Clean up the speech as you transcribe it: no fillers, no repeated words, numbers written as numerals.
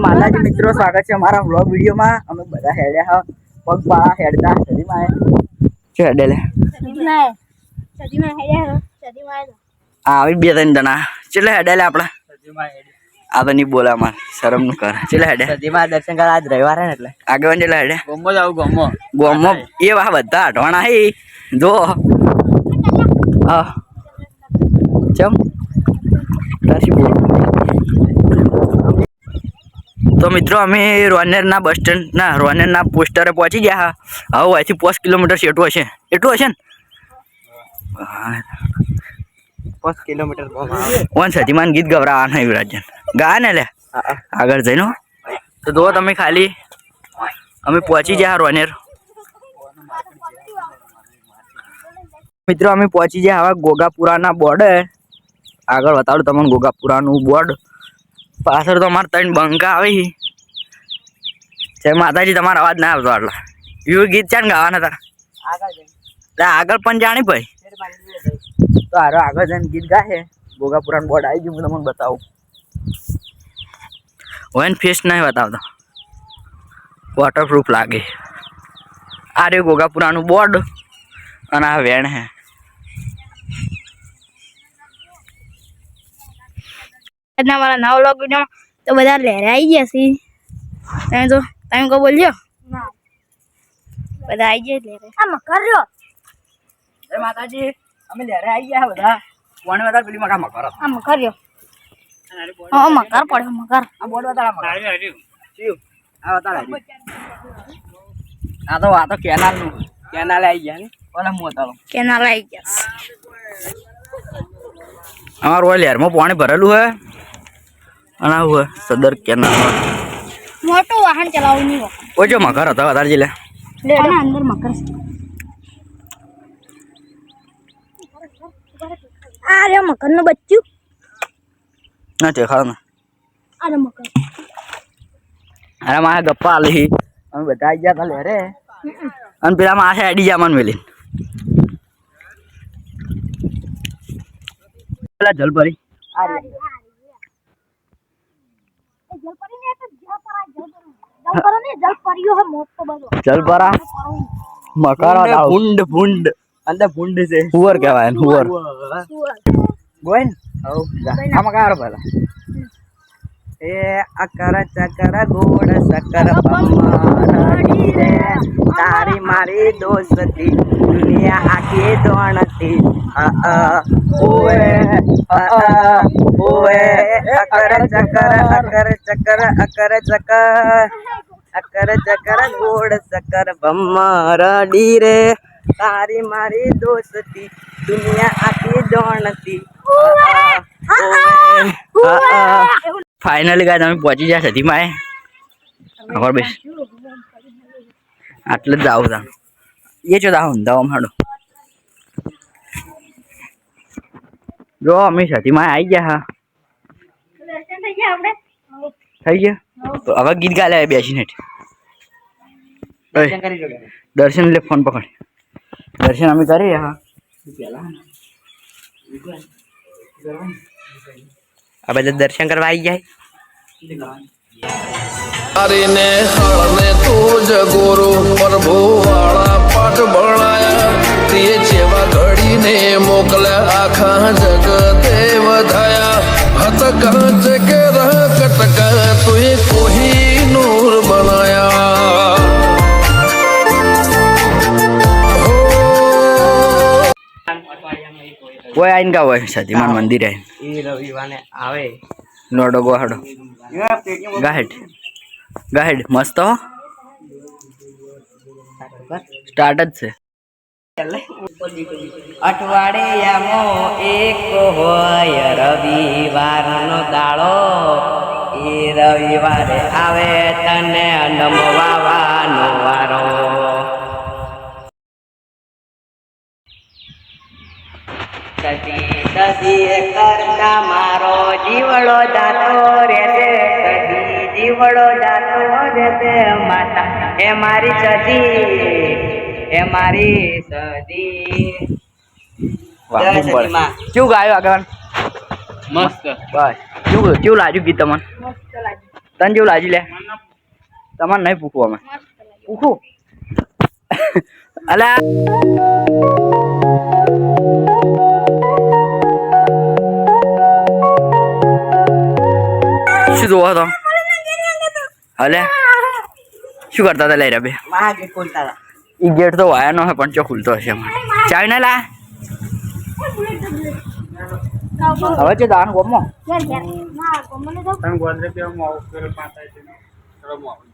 માતાજી મિત્રો, સ્વાગત છે અમારા વ્લોગ વિડીયોમાં. અમે બધા હેડ્યા પગપાળા હેડતા સદીમાં છે હેડેલે આવી 2-3 જણા ચેલે હેડેલે આપણે આ તો નહીં બોલા માર શરમ નું કર ચેલે હેડે સદીમાં દર્શન કરવા આજ રવિવાર હે એટલે આગેવાન ચેલે હેડે ગોમો જાવ ગોમો એ વાહ બધા અટવાણા હે જો હા ચમ તારી બોલ. તો મિત્રો અમે રોનેરના બસ સ્ટેન્ડ ના રોનેરના પોસ્ટરે પહોંચી ગયા. હવે અહીંથી 5 કિલોમીટર એટલું હશે ને 5 કિલોમીટર ઓન સતીમાન ગીત ગવરાવાના યુવરાજન ગા ને લે આગળ જઈને તો જો તમે ખાલી અમે પહોંચી ગયા રોનેર. મિત્રો અમે પહોંચી ગયા હવે ગોગાપુરાના બોર્ડર. આગળ બતાડું તમને ગોગાપુરાનું બોર્ડ. પાછળ તો અમારે 3 બંકા આવી છે. માતાજી તમારો અવાજ ના આવતો આટલા યુ ગીત ચાન ગાવાના હતા આગળ પણ જાણી ભાઈ તો હારો આગળ જઈને ગીત ગાશે. ગોગાપુરાનું બોર્ડ આવી ગયું હું તમને બતાવું. વન ફેસ નહીં બતાવતો વોટરપ્રૂફ લાગે. આ રહ્યું ગોગાપુરાનું બોર્ડ અને આ વેણ હે. મારા નવા વ્લોગ વિડીયોમાં તો બધા લહેરે આવી ગયા છે. તમે કો બોલ્યો બધા આવી ગયા લહેરે. આમ કર્યો જય માતાજી અમે લહેરે આવી ગયા બધા. કોણે વધારે પેલી મકા મકર આમ કર્યો હા મકર પડ્યો મકર આ બોર્ડ બતાડા મકર શિવ આ બતાડા આ તો કેનાલ નું કેનાલ આવી ગયા ને ઓલા હું બતાડો કેનાલ આવી ગયા. અમારું ઓય લહેરમાં પાણી ભરેલું હે અને આવું સદર કેનાલ મોટું વાહન ચલાવવું નહીં ઓજો મકર હતા વધારે જિલ્લે અંદર મકર આ રે મકર નું બચ્ચું ના છે ખાવ ને અરે મકર અરે મારે ગપ્પા આલી અમે બધા આવી ગયા હતા લહેરે અને પેલા માસે આડી જામન મેલી પેલા જલપરી જલપરા મકરા ભૂંડ અંદર ભૂંડ છે હુવર કહેવાય હુવર ગોઈન આ મકાર પેલા એ અકર ચકર ગોળ સકર પમ્માડી રે તારી મારી દોસ્તી દુનિયા આખી દોણતી ઓએ ઓએ અકર ચકર ગોળ સકર પમ્માડી રે તારી મારી દોસ્તી દુનિયા આખી દોણતી. ફાઇનલી ગાય તમે પહોંચી ગયા સતીમાં ખબર બેસ આટલે જ જાવ તા એ છો દાવ ઊંધાઓ હાડો જો અમે સતીમાં આવી ગયા હા થઈ ગયા તો હવે ગીત ગાલે બેસીને દર્શન લે ફોન પકડ દર્શન અમે કરીએ હા આ બધા દર્શન કરવા આવી જાય. હરીને હળને તું જગોરો પ્રભુ વાળા પાઠ ભણાયા તે જેવા ઘડીને મોકલ્યા આખા જગતે વધાયા હત કાચ કે રહ કટકા તુએ કોઈ નૂર બનાયા. કોઈ આઈને કા હોય સતીમાન મંદિર એ રવિવારે આવે નોડો ગોહાડો ગાહેડ મસ્ત હો સ્ટાર્ટ જ છે. અઠવાડિયામાં એક હોય રવિવારનો દાડો એ રવિવારે આવે તને નમવાનો વારો. સદી કરતા મારો જીવડો જાતો રહેશે સદી જીવડો જાતો રહેશે માતા એ મારી સદી એ મારી સદી. કેવું ગાયો આગળ મસ્ત બસ કેવું લાગ્યું ગીત તમને? મસ્ત લાગ્યું. તને જેવું લાજી લે તમારે નહીં પૂછવું અમે પૂછું અલા શું જોવો તો હલે શું કરતા હતા લઈ રહ્યા બે ઈ ગેટ તો વાયાનો હે પણ ચો ખુલતો હશે ચાવી ના લા હવે છે દાન ગોમો ના મને તો તમે ગોદરે પીવા માં આવો પેલો 5 આઈ છે